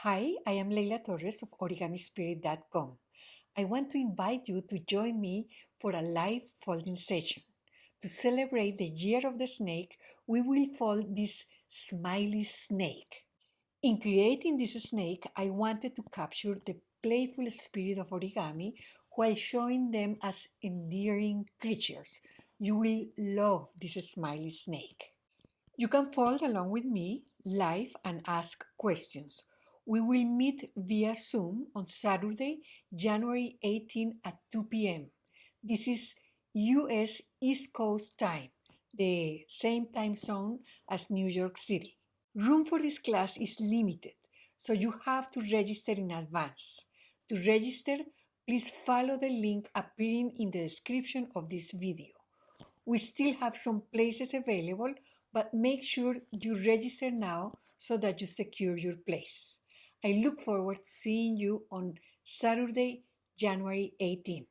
Hi, I am Leila Torres of OrigamiSpirit.com. I want to invite you to join me for a live folding session. To celebrate the year of the snake, we will fold this smiley snake. In creating this snake, I wanted to capture the playful spirit of origami while showing them as endearing creatures. You will love this smiley snake. You can fold along with me live and ask questions. We will meet via Zoom on Saturday, January 18 at 2 p.m. This is US East Coast time, the same time zone as New York City. Room for this class is limited, so you have to register in advance. To register, please follow the link appearing in the description of this video. We still have some places available, but make sure you register now so that you secure your place. I look forward to seeing you on Saturday, January 18.